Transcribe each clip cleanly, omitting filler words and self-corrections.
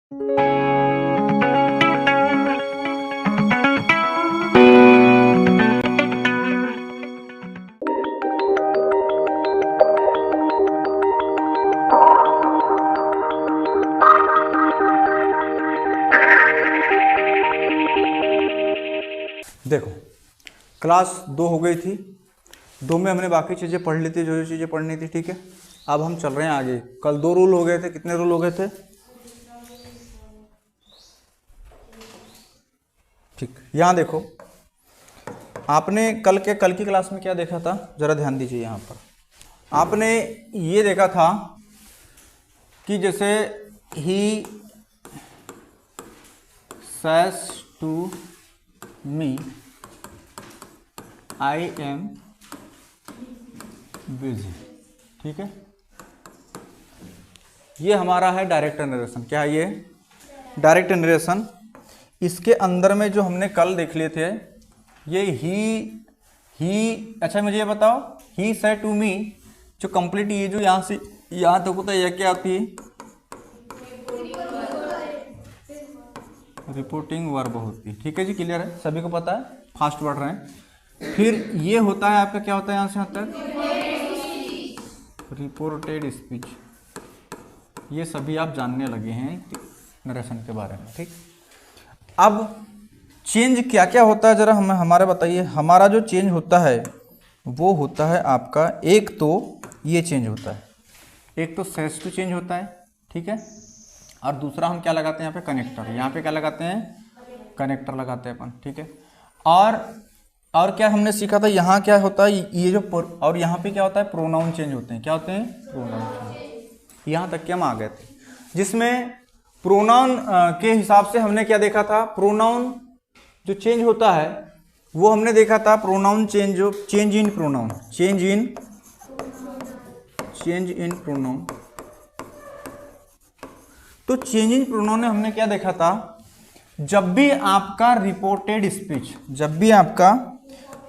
देखो क्लास 2 हो गई थी, 2 में हमने बाकी चीज़ें पढ़ ली थी, जो चीज़ें पढ़नी थी, ठीक है। अब हम चल रहे हैं आगे। कल 2 रूल हो गए थे, कितने रूल हो गए थे? ठीक, यहाँ देखो, आपने कल की क्लास में क्या देखा था, जरा ध्यान दीजिए। यहाँ पर आपने ये देखा था कि जैसे ही says to me I am busy, ठीक है। ये हमारा है डायरेक्ट नरेशन। क्या है ये? Direct narration. इसके अंदर में जो हमने कल देख लिए थे, ये ही अच्छा मुझे ये बताओ, ही सेड टू मी, जो कंप्लीट ये जो यहाँ से यहाँ तक होता है, यह क्या आती है? रिपोर्टिंग वर्ब होती है, ठीक है जी। क्लियर है, सभी को पता है, फास्ट पढ़ रहे हैं। फिर ये होता है आपका, क्या होता है यहाँ से यहाँ तक? Reported speech. ये सभी आप जानने लगे हैं नरेशन के बारे में, ठीक। अब चेंज क्या क्या होता है जरा हमें हमारा बताइए। हमारा जो चेंज होता है वो होता है आपका, एक तो ये चेंज होता है, एक तो सेज टू चेंज होता है, ठीक है। और दूसरा हम क्या लगाते हैं यहाँ पे? कनेक्टर। यहाँ पे क्या लगाते हैं? कनेक्टर लगाते हैं अपन, ठीक है। और क्या हमने सीखा था, यहाँ क्या होता है, ये जो और यहाँ पे क्या होता है? प्रोनाउन चेंज होते हैं। क्या होते हैं? Pronoun change. यहाँ तक के हम आ गए थे, जिसमें प्रोनाउन के हिसाब से हमने क्या देखा था? प्रोनाउन जो चेंज होता है वो हमने देखा था, प्रोनाउन चेंज, जो change in pronoun, change in pronoun. तो चेंज इन प्रोनाउन में हमने क्या देखा था? जब भी आपका रिपोर्टेड स्पीच, जब भी आपका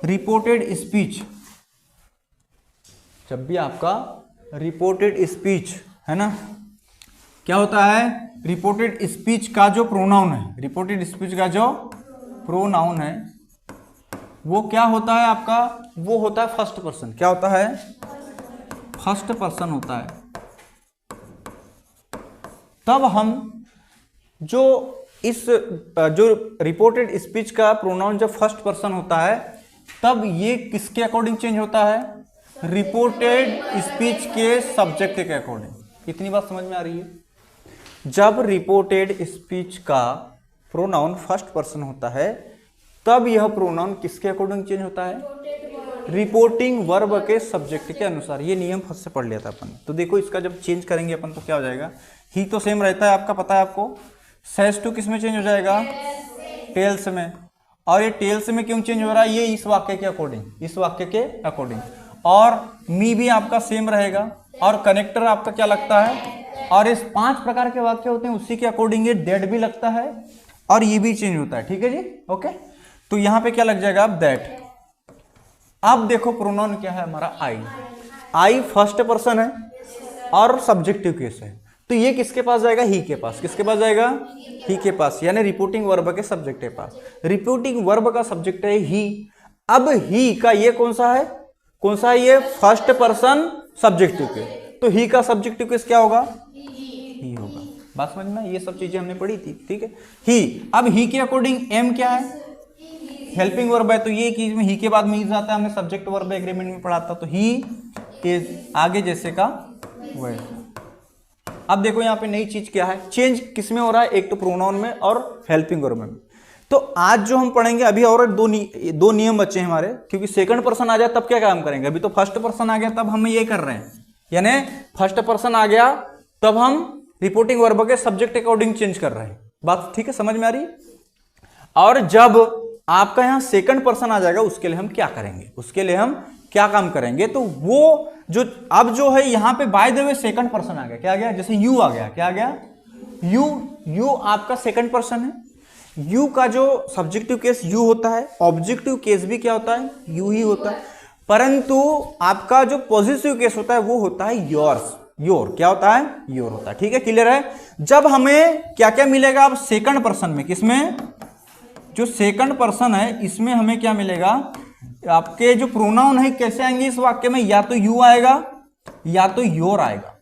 रिपोर्टेड स्पीच है ना, क्या होता है? रिपोर्टेड स्पीच का जो प्रोनाउन है, रिपोर्टेड स्पीच का जो प्रोनाउन है वो क्या होता है आपका? वो होता है फर्स्ट पर्सन। क्या होता है? फर्स्ट पर्सन होता है। तब हम जो रिपोर्टेड स्पीच का प्रोनाउन जब फर्स्ट पर्सन होता है, तब ये किसके अकॉर्डिंग चेंज होता है? रिपोर्टेड स्पीच के सब्जेक्ट के अकॉर्डिंग। इतनी बात समझ में आ रही है? जब रिपोर्टेड स्पीच का प्रोनाउन फर्स्ट पर्सन होता है, तब यह प्रोनाउन किसके अकॉर्डिंग चेंज होता है? रिपोर्टिंग वर्ब के सब्जेक्ट के अनुसार। ये नियम फर्स्ट से पढ़ लिया था अपन। तो देखो, इसका जब चेंज करेंगे अपन तो क्या हो जाएगा? ही तो सेम रहता है, आपका पता है आपको। सेज टू किस में चेंज हो जाएगा? टेल्स में। और ये टेल्स में क्यों चेंज हो रहा है? ये इस वाक्य के अकॉर्डिंग, इस वाक्य के अकॉर्डिंग। और मी भी आपका सेम रहेगा। और कनेक्टर आपका क्या लगता है? और इस 5 प्रकार के वाक्य होते हैं, उसी के अकॉर्डिंग ये दैट भी लगता है और ये भी चेंज होता है, ठीक है जी। ओके, तो यहां पे क्या लग जाएगा? अब दैट। अब देखो प्रोनाउन क्या है हमारा? आई फर्स्ट पर्सन है और सब्जेक्टिव केस है। तो ये किसके पास जाएगा? ही के पास। किसके पास जाएगा? ही के पास, यानी रिपोर्टिंग वर्ब के सब्जेक्ट के पास। रिपोर्टिंग वर्ब का सब्जेक्ट है ही। अब ही का ये कौन सा है? कौन सा है ये? फर्स्ट पर्सन सब्जेक्टिव के। तो ही का सब्जेक्टिव केस क्या होगा? ही होगा। बात समझ में? ये सब चीजें हमने पढ़ी थी, ठीक है। ही, अब ही के अकॉर्डिंग एम क्या है? हेल्पिंग वर्ब है। तो ये कि ही के बाद में इज आता है, हमने सब्जेक्ट वर्ब एग्रीमेंट में पढ़ा था। तो ही इज आगे जैसे का वह। अब देखो यहाँ पे नई चीज क्या है? चेंज किस में हो रहा है? एक तो प्रोनाउन में और हेल्पिंग वर्ब में। तो आज जो हम पढ़ेंगे, अभी और दो नियम बचे हैं हमारे, क्योंकि सेकंड पर्सन आ जाए तब क्या काम करेंगे। अभी तो फर्स्ट पर्सन आ गया तब हम ये कर रहे हैं, यानी फर्स्ट पर्सन आ गया तब हम रिपोर्टिंग वर्ब के सब्जेक्ट अकॉर्डिंग चेंज कर रहे हैं। बात ठीक है, समझ में आ रही है? और जब आपका यहां सेकंड पर्सन आ जाएगा, उसके लिए हम क्या करेंगे? उसके लिए हम क्या काम करेंगे? तो वो जो अब जो है यहां पे by the way second person आ गया। क्या आ गया? जैसे यू आ गया। क्या आ गया? यू आपका सेकंड पर्सन है। यू का जो सब्जेक्टिव केस यू होता है, ऑब्जेक्टिव केस भी क्या होता है? यू ही होता है। परंतु आपका जो पॉजिटिव केस होता है वो होता है योर्स। योर, क्या होता है? योर होता है। ठीक है, क्लियर है। जब हमें क्या क्या मिलेगा अब सेकंड पर्सन में, किसमें? जो सेकंड पर्सन है इसमें हमें क्या मिलेगा? आपके जो प्रोनाउन है कैसे आएंगे इस वाक्य में? या तो यू आएगा या तो योर आएगा।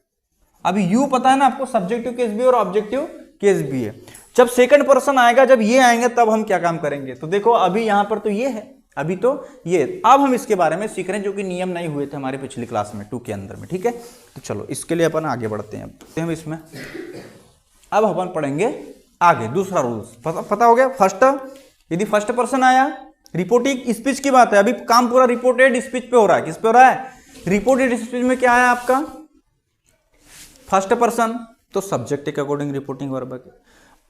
अभी यू पता है ना आपको, सब्जेक्टिव केस भी और ऑब्जेक्टिव केस भी है। जब सेकंड पर्सन आएगा, जब ये आएंगे, तब हम क्या काम करेंगे? तो देखो अभी यहां पर तो ये है, अभी तो ये, अब हम इसके बारे में सीख रहे हैं जो कि नियम नहीं हुए थे हमारी पिछली क्लास में 2 के अंदर में। ठीक है, तो चलो इसके लिए अपन आगे बढ़ते हैं। अब हम इसमें अब अपन पढ़ेंगे आगे दूसरा रूल्स। पता हो गया? फर्स्ट, यदि फर्स्ट पर्सन आया, रिपोर्टिंग स्पीच की बात है, अभी काम पूरा रिपोर्टेड स्पीच पे हो रहा है। किस पे हो रहा है? रिपोर्टेड स्पीच में क्या है आपका? फर्स्ट पर्सन, तो सब्जेक्ट के अकॉर्डिंग रिपोर्टिंग वर्ब है।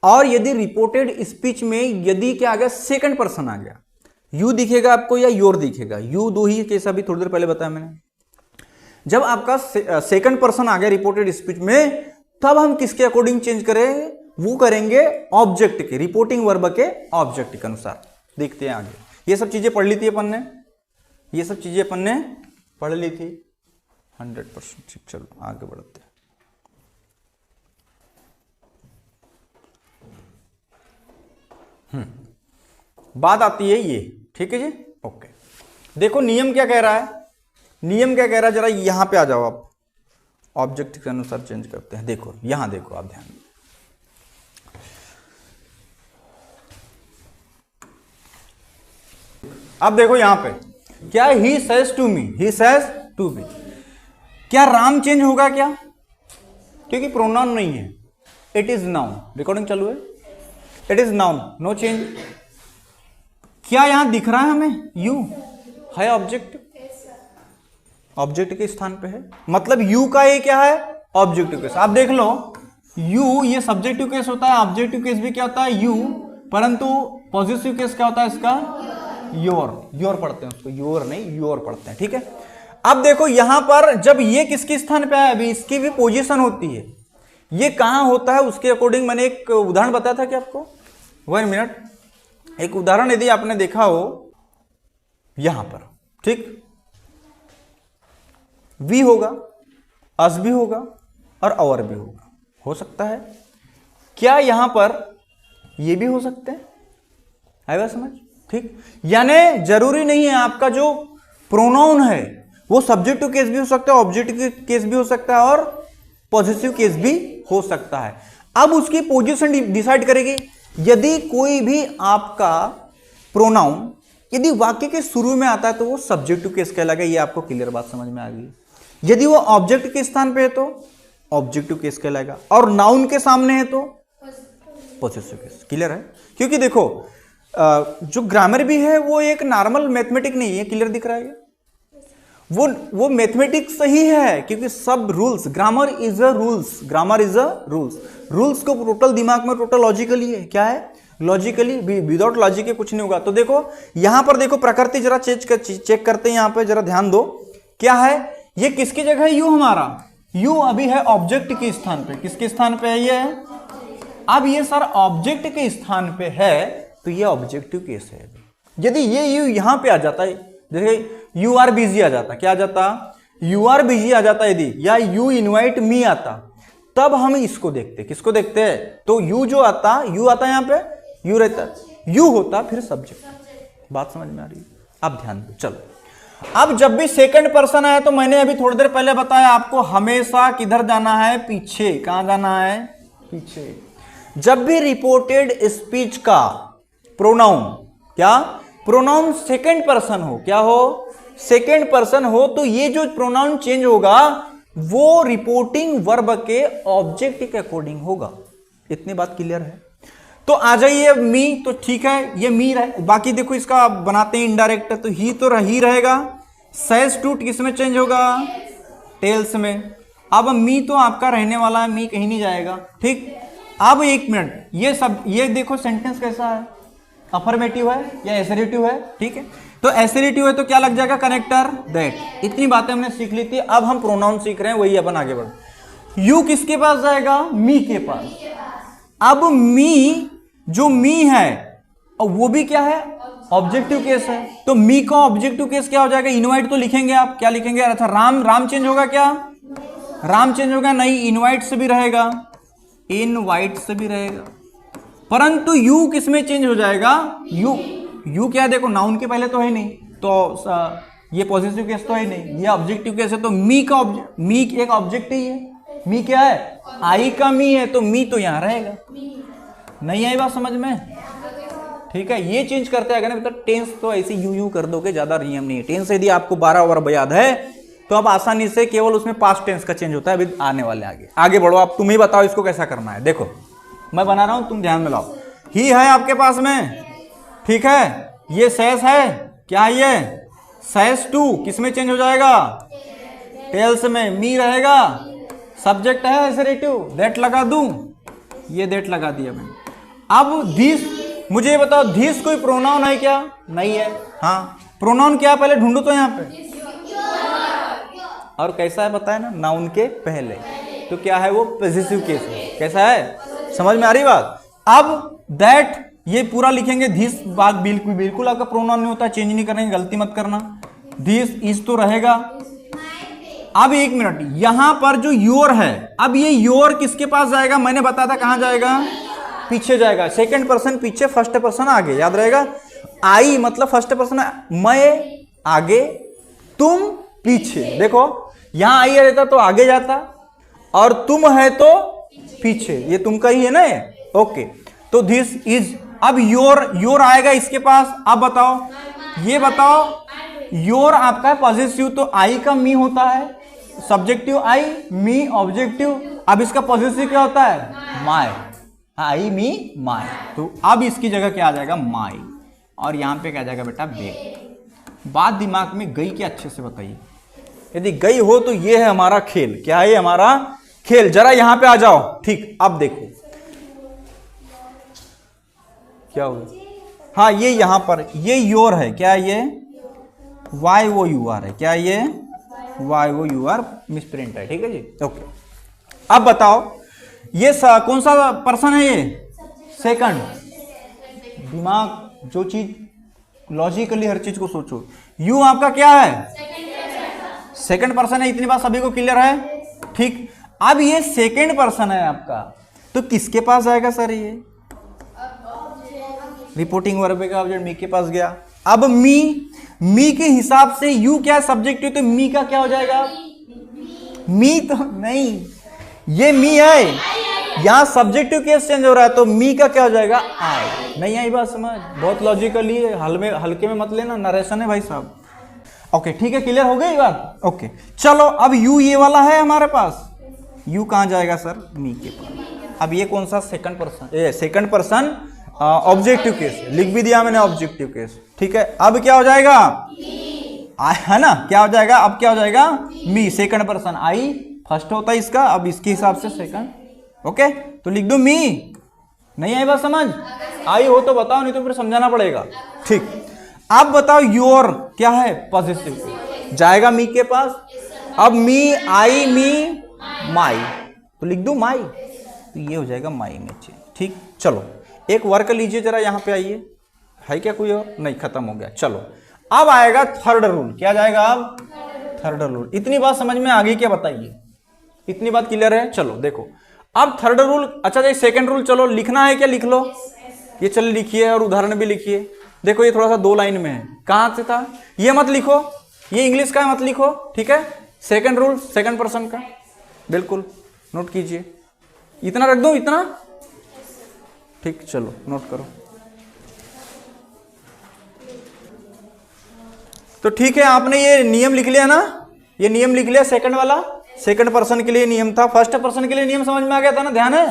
और यदि रिपोर्टेड स्पीच में यदि क्या आ गया? सेकंड पर्सन आ गया, यू दिखेगा आपको या योर दिखेगा? यू दो ही केस अभी थोड़ी देर पहले बताया मैंने। जब आपका सेकंड पर्सन आ गया रिपोर्टेड स्पीच में, तब हम किसके अकॉर्डिंग चेंज करें? वो करेंगे ऑब्जेक्ट के, रिपोर्टिंग वर्ब के ऑब्जेक्ट के अनुसार। देखते हैं आगे। ये सब चीजें पढ़ ली थी अपन ने, ये सब चीजें अपन ने पढ़ ली थी 100%। ठीक, चलो आगे बढ़ते हैं। बात आती है ये, ठीक है जी, ओके। देखो नियम क्या कह रहा है, नियम क्या कह रहा है, जरा यहां पे आ जाओ आप। ऑब्जेक्ट के अनुसार चेंज करते हैं। देखो यहां देखो आप ध्यान, अब देखो यहां पे क्या, he says to me, he says to me. क्या राम चेंज होगा क्या? क्योंकि प्रोनाउन नहीं है, इट इज नाउन। रिकॉर्डिंग चालू है, it is noun, no change. क्या यहां दिख रहा है हमें? यू है ऑब्जेक्ट, ऑब्जेक्ट के स्थान पे है, मतलब यू का ये क्या है? Objective case. आप देख लो, यू ये सब्जेक्टिव केस होता है, ऑब्जेक्टिव केस भी क्या होता है? यू, परंतु पॉजिटिव केस क्या होता है इसका? योर। योर पढ़ते हैं उसको, योर नहीं योर पढ़ते हैं। ठीक है, अब देखो यहां पर जब ये किसके स्थान पे है, अभी इसकी भी पोजीशन होती है, ये कहां होता है उसके अकॉर्डिंग। मैंने एक उदाहरण बताया था कि आपको, 1 मिनट, एक उदाहरण यदि आपने देखा हो यहां पर, ठीक, वी होगा, अस भी होगा और अवर भी होगा, हो सकता है। क्या यहां पर ये भी हो सकते हैं? आएगा समझ? ठीक, यानी जरूरी नहीं है आपका जो प्रोनाउन है वो सब्जेक्टिव केस भी हो सकता है, ऑब्जेक्टिव केस भी हो सकता है और पॉजिटिव केस भी हो सकता है। अब उसकी पोजीशन डिसाइड करेगी। यदि कोई भी आपका प्रोनाउन यदि वाक्य के शुरू में आता है तो वो सब्जेक्टिव केस कहलाएगा। ये आपको क्लियर बात समझ में आ गई। यदि वो ऑब्जेक्ट के स्थान पे है तो ऑब्जेक्टिव केस कहलाएगा, और नाउन के सामने है तो पॉजिटिव केस। क्लियर है? क्योंकि देखो जो ग्रामर भी है वो एक नॉर्मल मैथमेटिक नहीं है। क्लियर दिख रहा है? वो मैथमेटिक्स ही है, क्योंकि सब rules, grammar is a rules, grammar is a rules. Rules को टोटल दिमाग में टोटल लॉजिकली है। क्या है? लॉजिकली, विदाउट लॉजिक के कुछ नहीं होगा। तो देखो यहां पर देखो प्रकृति जरा चेक करते हैं, यहां पर जरा ध्यान दो। क्या है ये? किसकी जगह है? यू हमारा, यू अभी है ऑब्जेक्ट के स्थान पे। किसके स्थान पे है ये? अब ये सर ऑब्जेक्ट के स्थान पे है तो ये ऑब्जेक्टिव केस है। यदि ये यू यहां पे आ जाता है, जैसे यू आर बिजी आ जाता, क्या आ जाता? यू आर बिजी आ जाता यदि, या यू इनवाइट मी आता, तब हम इसको देखते। किसको देखते हैं? तो यू जो आता, यू आता यहां पे, यू रहता, यू होता फिर सब्जेक्ट। बात समझ में आ रही है? अब ध्यान दो। चलो अब जब भी सेकंड पर्सन आया तो मैंने अभी थोड़ी देर पहले बताया आपको हमेशा किधर जाना है? पीछे। कहां जाना है? पीछे। जब भी रिपोर्टेड स्पीच का प्रोनाउन, क्या प्रोनाउन सेकंड पर्सन हो, क्या हो? सेकंड पर्सन हो, तो ये जो प्रोनाउन चेंज होगा वो रिपोर्टिंग वर्ब के ऑब्जेक्ट के अकॉर्डिंग होगा। इतनी बात क्लियर है? तो आ जाइए मी, तो ठीक है ये मी रहे। बाकी देखो इसका बनाते हैं इनडायरेक्ट, तो ही तो ही रहेगा। सेज टू किस में चेंज होगा? टेल्स में। अब मी तो आपका रहने वाला है, मी कहीं नहीं जाएगा। ठीक, अब 1 मिनट, ये सब ये देखो सेंटेंस कैसा है? अफर्मेटिव है या एसरेटिव है? ठीक है, तो एसरेटिव है तो क्या लग जाएगा? Connector that. इतनी बातें हमने सीख ली थी। अब हम प्रोनाउन सीख रहे हैं, वही अपन आगे बढ़। यू किसके पास जाएगा? मी के पास। अब मी, जो मी है और वो भी क्या है? ऑब्जेक्टिव केस है। तो मी का ऑब्जेक्टिव केस क्या हो जाएगा? इनवाइट तो लिखेंगे आप, क्या लिखेंगे? अच्छा राम, राम चेंज होगा क्या? राम चेंज हो गया, नहीं, इनवाइट से भी रहेगा, इनवाइट से भी रहेगा, परंतु यू किस में चेंज हो जाएगा, यू क्या है, देखो नाउन के पहले तो है नहीं, तो ये पॉजिटिव केस तो है नहीं, ये ऑब्जेक्टिव केस है, तो मी का मी एक ऑब्जेक्ट ही है, मी क्या है, आई का मी है, तो मी तो यहां रहेगा। नहीं आई बात समझ में? ठीक है, ये चेंज करते हैं अगर मतलब टेंस तो ऐसे यू कर दोगे, ज्यादा नियम नहीं है। टेंस यदि आपको 12 ओवर याद है तो आप आसानी से केवल उसमें पास्ट टेंस का चेंज होता है। अभी आने वाले आगे बढ़ो, आप तुम ही बताओ इसको कैसा करना है। देखो मैं बना रहा हूं, तुम ध्यान में लाओ। ही है आपके पास में, ठीक है, ये सेस है, क्या है ये सेस टू, किस में चेंज हो जाएगा, टेल्स में, मी रहेगा, सब्जेक्ट है एसरेटिव, दैट लगा दूं, ये दैट लगा दिया मैंने। अब दिस, मुझे ये बताओ दिस कोई प्रोनाउन है क्या, नहीं है, हाँ प्रोनाउन क्या है पहले ढूंढो तो यहाँ पे, और कैसा है बताया ना, नाउन के पहले, तो क्या है वो पॉजिटिव केस है। कैसा है, समझ में आ रही बात? अब दैट ये पूरा लिखेंगे, दिस बात बिल्कुल आपका प्रोनाउन नहीं होता, चेंज नहीं करेंगे, गलती मत करना, दिस इज तो रहेगा। अब एक मिनट, यहां पर जो योर है, अब ये योर किसके पास जाएगा, मैंने बताया था कहां जाएगा, पीछे जाएगा, सेकंड पर्सन पीछे, फर्स्ट पर्सन आगे, याद रहेगा। आई मतलब फर्स्ट पर्सन, मैं आगे, तुम पीछे। देखो यहां आई रहता तो आगे जाता, और तुम है तो पीछे, ये तुम का ही है ना ये, ओके। तो दिस इज, अब योर आएगा इसके पास। अब बताओ, ये बताओ, योर आपका है पॉजिटिव, तो आई का मी होता है, सब्जेक्टिव आई, मी ऑब्जेक्टिव। अब इसका पॉजिटिव क्या होता है, माई, आई मी माई, तो अब इसकी जगह क्या आ जाएगा, माई, और यहां पे क्या आ जाएगा बेटा, बे। बात दिमाग में गई क्या, अच्छे से बताइए। यदि गई हो तो ये है हमारा खेल, क्या है हमारा खेल। जरा यहां पे आ जाओ, ठीक, अब देखो क्या होगा, हाँ ये यहां पर ये योर है, क्या ये वाई वो यू आर है, क्या ये वाई वो यू आर मिसप्रिंट है, ठीक है जी, ओके। अब बताओ ये कौन सा पर्सन है, ये सेकंड। दिमाग, जो चीज लॉजिकली हर चीज को सोचो, यू आपका क्या है, सेकंड पर्सन है, इतनी बात सभी को क्लियर है, ठीक। अब ये सेकंड पर्सन है आपका, तो किसके पास जाएगा सर, ये रिपोर्टिंग वर्ब का ऑब्जेक्ट मी के पास गया। अब मी के हिसाब से यू क्या सब्जेक्टिव, तो मी का क्या हो जाएगा, मी तो नहीं, ये मी है, यहां सब्जेक्टिव केस चेंज हो रहा है, तो मी का क्या हो जाएगा, आई। नहीं आई बात समझ, बहुत लॉजिकली, हल्के में मत लेना, नरेशन है भाई साहब, ओके ठीक है, क्लियर हो गई बात, ओके। चलो अब यू ये वाला है हमारे पास, यू कहां जाएगा सर, मी के पास। अब ये कौन सा, second person, second person objective case, लिख भी दिया मैंने ऑब्जेक्टिव केस, ठीक है। अब क्या हो जाएगा, है ना, क्या हो जाएगा, अब क्या हो जाएगा, मी, सेकंड पर्सन, आई फर्स्ट होता है इसका, अब इसके हिसाब से सेकंड, ओके। तो लिख दो मी, नहीं आई बात समझ, आई हो तो बताओ, नहीं तो फिर समझाना पड़ेगा, ठीक। अब बताओ योर क्या है, पॉजिटिव, जाएगा मी के पास। अब मी, आई, मी, माई, तो लिख दो माई, तो ये हो जाएगा माई में चेंज, ठीक। चलो एक वर्क लीजिए, जरा यहां पे आइए, है क्या कोई और, नहीं खत्म हो गया। चलो अब आएगा थर्ड रूल, क्या जाएगा अब, थर्ड रूल। इतनी बात समझ में आ गई क्या, बताइए, इतनी बात क्लियर है। चलो देखो अब थर्ड रूल, अच्छा जी सेकंड रूल, चलो लिखना है क्या, लिख लो, ये चलो लिखिए, और उदाहरण भी लिखिए। देखो ये थोड़ा सा 2 लाइन में है, कहां से था, ये मत लिखो, ये इंग्लिश का मत लिखो, ठीक है। सेकंड रूल सेकंड पर्सन का, बिल्कुल नोट कीजिए, इतना रख दो, इतना, ठीक, चलो नोट करो। तो ठीक है, आपने ये नियम लिख लिया ना, ये नियम लिख लिया, सेकंड वाला, सेकंड पर्सन के लिए नियम था, फर्स्ट पर्सन के लिए नियम समझ में आ गया था ना, ध्यान है,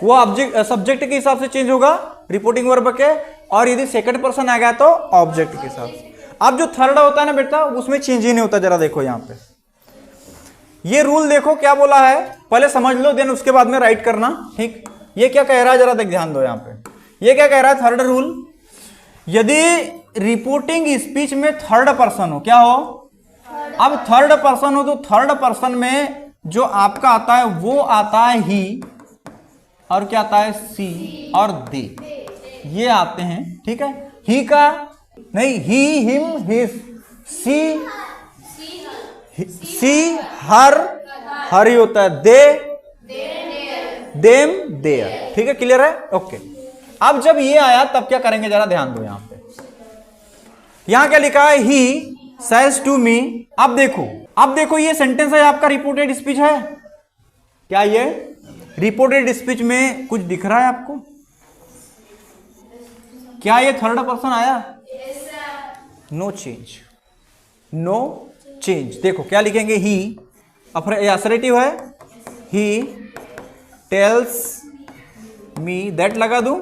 वो ऑब्जेक्ट सब्जेक्ट के हिसाब से चेंज होगा, रिपोर्टिंग वर्ब के, और यदि सेकंड पर्सन आ गया तो ऑब्जेक्ट के हिसाब से। अब जो थर्ड होता है ना बेटा, उसमें चेंज ही नहीं होता। जरा देखो यहाँ पे ये रूल देखो क्या बोला है, पहले समझ लो, देन उसके बाद में राइट करना, ठीक। ये क्या कह रहा है, जरा देख, ध्यान दो यहाँ पे, ये क्या कह रहा है, थर्ड रूल, यदि रिपोर्टिंग स्पीच में थर्ड पर्सन हो, क्या हो, अब थर्ड पर्सन हो, तो थर्ड पर्सन में जो आपका आता है वो आता है ही, और क्या आता है, सी और दे, ये आते हैं, ठीक है। ही का नहीं, ही, हिम, हिज, सी, हर, हरी होता है, दे देम देयर, ठीक है, क्लियर है, ओके। अब जब ये आया तब क्या करेंगे, जरा ध्यान दो यहां पे, यहां क्या लिखा है, ही सेज टू मी। अब देखो ये सेंटेंस है आपका रिपोर्टेड स्पीच है, क्या ये रिपोर्टेड स्पीच में कुछ दिख रहा है आपको, क्या ये थर्ड पर्सन आया, नो चेंज, नो चेंज। देखो क्या लिखेंगे, ही असरेटिव है, ही टेल्स मी, दैट लगा दूं।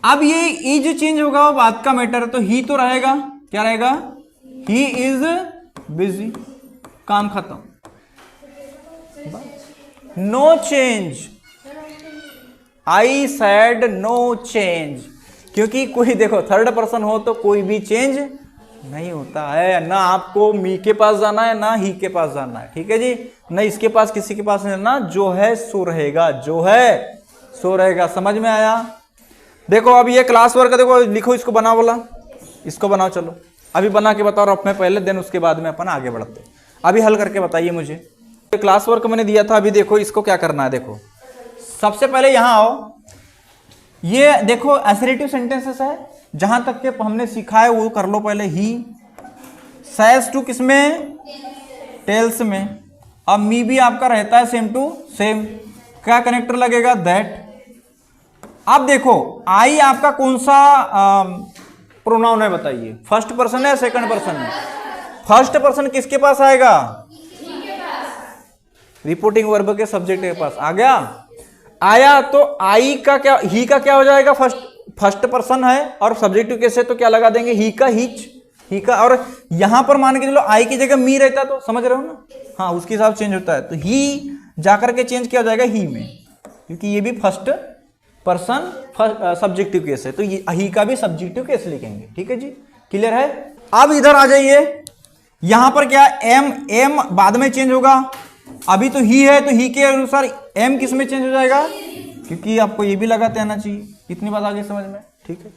अब ये इज चेंज होगा, वो बात का मैटर है, तो ही तो रहेगा, क्या रहेगा, ही इज बिजी, काम खत्म, no change, I said no change, क्योंकि कोई देखो थर्ड पर्सन हो तो कोई भी चेंज नहीं होता है, ना आपको मी के पास जाना है ना ही के पास जाना है, ठीक है जी, ना इसके पास किसी के पास नहीं जाना, जो है सो रहेगा, जो है सो रहेगा, समझ में आया। देखो अब ये क्लास वर्क देखो, लिखो इसको बनाओ, बोला इसको बनाओ, चलो अभी बना के बताओ आप में पहले, देन उसके बाद में अपन आगे बढ़ते, अभी हल करके बताइए मुझे। क्लास वर्क मैंने दिया था, अभी देखो इसको क्या करना है। देखो सबसे पहले यहां आओ, ये देखो असरेटिव सेंटेंसेस है, जहां तक के हमने सीखा है वो कर लो पहले। ही सेज टू किसमें, टेल्स में। अब मी भी आपका रहता है सेम टू सेम, क्या कनेक्टर लगेगा, दैट। अब देखो आई आपका कौन सा प्रोनाउन है बताइए, फर्स्ट पर्सन है सेकंड पर्सन है, फर्स्ट पर्सन किसके पास आएगा, रिपोर्टिंग वर्ब के सब्जेक्ट के पास आ गया, आया तो आई का क्या, ही का क्या हो जाएगा, फर्स्ट पर्सन है और सब्जेक्टिव केस है तो क्या लगा देंगे, ही का, ही का। और यहां पर मान के चलो आई की जगह मी रहता तो समझ रहे हो ना, हाँ उसके हिसाब चेंज होता है, तो ही जाकर के चेंज किया जाएगा ही में, क्योंकि ये भी फर्स्ट पर्सन सब्जेक्टिव केस है, तो ये ही का भी सब्जेक्टिव केस लिखेंगे, ठीक है जी, क्लियर है। अब इधर आ जाइए, यहां पर क्या, एम बाद में चेंज होगा, अभी तो ही है तो ही के अनुसार एम किस में चेंज हो जाएगा, क्योंकि आपको ये भी लगाते आना चाहिए, इतनी बात आगे समझ में, ठीक है।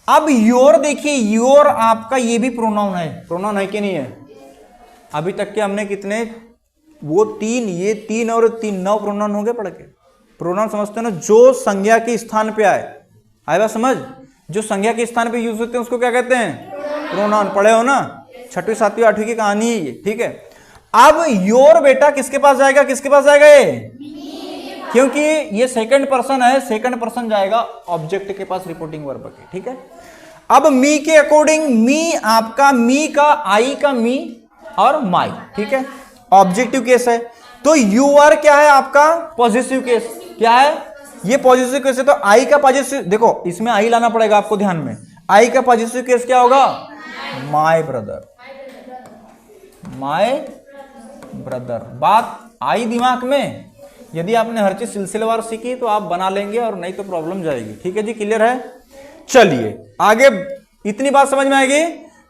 अब योर देखिए, योर आपका ये भी प्रोनाउन है कि नहीं है, अभी तक के हमने कितने, वो तीन, ये तीन और तीन, 9 प्रोनाउन हो गए पढ़ के। प्रोनाउन समझते हो ना, जो संज्ञा के स्थान पे आए बात समझ, जो संज्ञा के स्थान पे यूज होते हैं उसको क्या कहते हैं, प्रोनाउन। पढ़े हो ना, 6वीं 7वीं 8वीं की कहानी है ये, ठीक है। अब योर बेटा किसके पास जाएगा, किसके पास जाएगा ये, क्योंकि ये सेकंड पर्सन है, सेकंड पर्सन जाएगा ऑब्जेक्ट के पास, रिपोर्टिंग वर्ब के, ठीक है। अब मी के अकॉर्डिंग, मी आपका, मी का, आई का मी और माई, ठीक है, ऑब्जेक्टिव केस है, तो यू आर क्या है आपका, पॉजिटिव केस, क्या है ये पॉजिटिव केस है, तो आई का पॉजिटिव, देखो इसमें आई लाना पड़ेगा आपको ध्यान में, आई का पॉजिटिव केस क्या होगा, माय ब्रदर, माय ब्रदर। बात आई दिमाग में, यदि आपने हर चीज सिलसिलेवार सीखी तो आप बना लेंगे, और नहीं तो प्रॉब्लम जाएगी, ठीक है जी, क्लियर है। चलिए आगे, इतनी बात समझ में आएगी।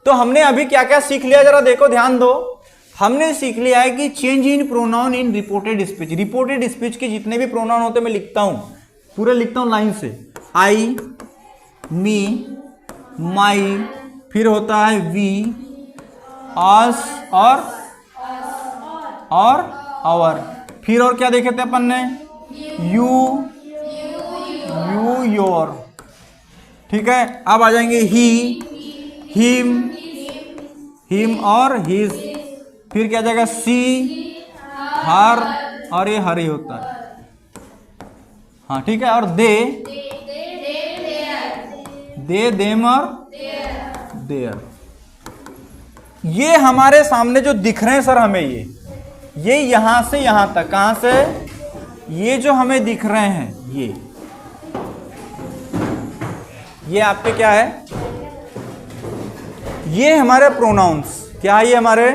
तो हमने अभी क्या क्या सीख लिया, जरा देखो ध्यान दो। हमने सीख लिया है कि change in pronoun in reported speech. Reported speech के जितने भी प्रोनाउन होते हैं मैं लिखता हूं, पूरे लिखता हूं लाइन से, आई, मी, माई, फिर होता है वी, अस और आवर, फिर और क्या देखे थे अपन ने, यू, योर, ठीक है। अब आ जाएंगे ही, हिम और हिज, फिर क्या जाएगा, सी, हर, और ये हरी होता है, हाँ ठीक है। और दे, देम और देयर। ये हमारे सामने जो दिख रहे हैं सर हमें, ये यहां से यहां तक, कहां से, ये जो हमें दिख रहे हैं, ये आपके क्या है, ये हमारे प्रोनाउंस, क्या है ये हमारे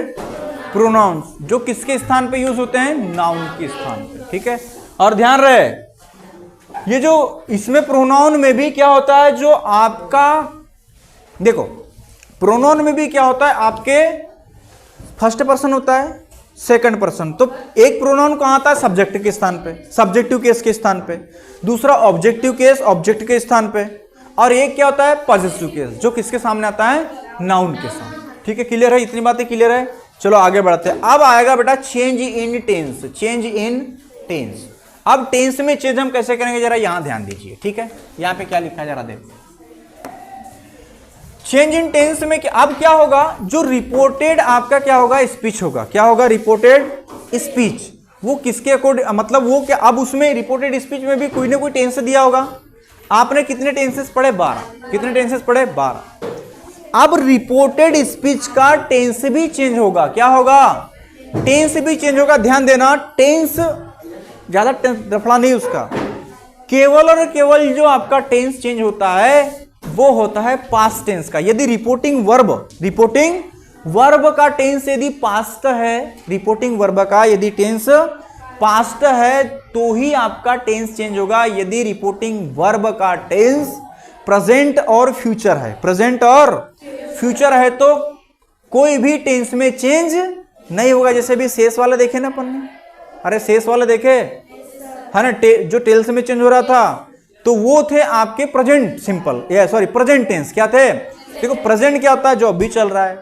प्रोनाउंस, जो किसके स्थान पे यूज होते हैं, नाउन के स्थान पे, ठीक है। और ध्यान रहे, ये जो इसमें प्रोनाउन में भी क्या होता है, जो आपका देखो प्रोनाउन में भी क्या होता है, आपके फर्स्ट पर्सन होता है, सेकंड पर्सन, तो एक प्रोनाउन कहां आता है, सब्जेक्ट के स्थान पे, सब्जेक्टिव केस के स्थान पे, दूसरा ऑब्जेक्टिव केस ऑब्जेक्ट के स्थान पे, और एक क्या होता है, पॉजिटिव केस, जो किसके सामने आता है, नाउन के सामने, ठीक है, क्लियर है, इतनी बातें क्लियर है। चलो आगे बढ़ते हैं। अब आएगा बेटा change in tense. Change in tense. अब टेंस में चेंज हम कैसे करेंगे जरा यहां ध्यान दीजिए, ठीक है। यहां पे क्या लिखा है जरा देखो। चेंज इन टेंस में अब क्या होगा, जो रिपोर्टेड आपका क्या होगा, स्पीच होगा। क्या होगा, रिपोर्टेड स्पीच। वो किसके अकॉर्डिंग, मतलब वो क्या, अब उसमें रिपोर्टेड स्पीच में भी कोई ना कोई टेंस दिया होगा। आपने कितने टेंसेस पढ़े, 12। कितने टेंसेस पढ़े, 12। अब रिपोर्टेड स्पीच का टेंस भी चेंज होगा। क्या होगा, टेंस भी चेंज होगा। ध्यान देना, टेंस ज्यादा रफड़ा नहीं उसका, केवल और केवल जो आपका टेंस चेंज होता है वो होता है पास्ट टेंस का। यदि रिपोर्टिंग वर्ब का टेंस यदि पास्ट है, रिपोर्टिंग वर्ब का यदि टेंस पास्ट है तो ही आपका टेंस चेंज होगा। यदि रिपोर्टिंग वर्ब का टेंस प्रेजेंट और फ्यूचर है, प्रेजेंट और फ्यूचर है तो कोई भी टेंस में चेंज नहीं होगा। जैसे भी शेष वाला देखे ना अपन ने, अरे शेष वाला देखे है ना, जो टेल्स में चेंज हो रहा था तो वो थे आपके present simple, sorry present tense. क्या थे, देखो प्रेजेंट क्या होता है, जो अभी चल रहा है।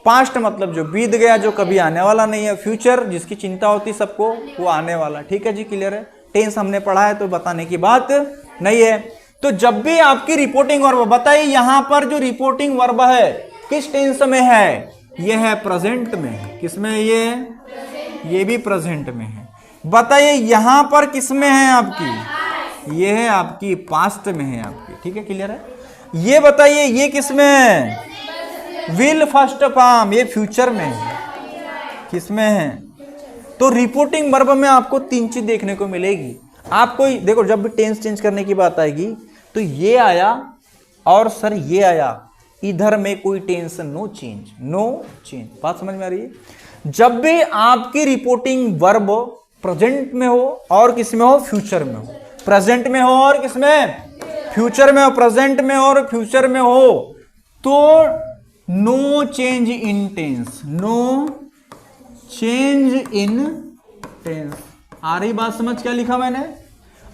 पास्ट मतलब जो बीत गया, जो कभी आने वाला नहीं है। फ्यूचर जिसकी चिंता होती सबको, वो आने वाला। ठीक है जी, क्लियर है। टेंस हमने पढ़ा है तो बताने की बात नहीं है। तो जब भी आपकी रिपोर्टिंग वर्ब, बताइए यहां पर जो रिपोर्टिंग वर्ब है किस टेंस में है, ये है प्रेजेंट में। किसमें, ये भी प्रेजेंट में है। बताइए यहां पर किसमें है आपकी, ये है आपकी पास्ट में है आपकी। ठीक है, क्लियर है। ये बताइए ये किसमें है, विल फर्स्ट फॉर्म, ये फ्यूचर में है। किसमें है, तो रिपोर्टिंग वर्ब में आपको 3 चीज देखने को मिलेगी। आपको देखो जब भी टेंस चेंज करने की बात आएगी तो ये आया और सर ये आया, इधर में कोई टेंस नो चेंज। बात समझ में आ रही है। जब भी आपकी रिपोर्टिंग वर्ब प्रेजेंट में हो और किसमें हो, फ्यूचर में हो। प्रेजेंट में हो और किसमें, फ्यूचर में हो। प्रेजेंट में और फ्यूचर में हो तो no change in tense, no change in tense. आ रही बात समझ, क्या लिखा मैंने।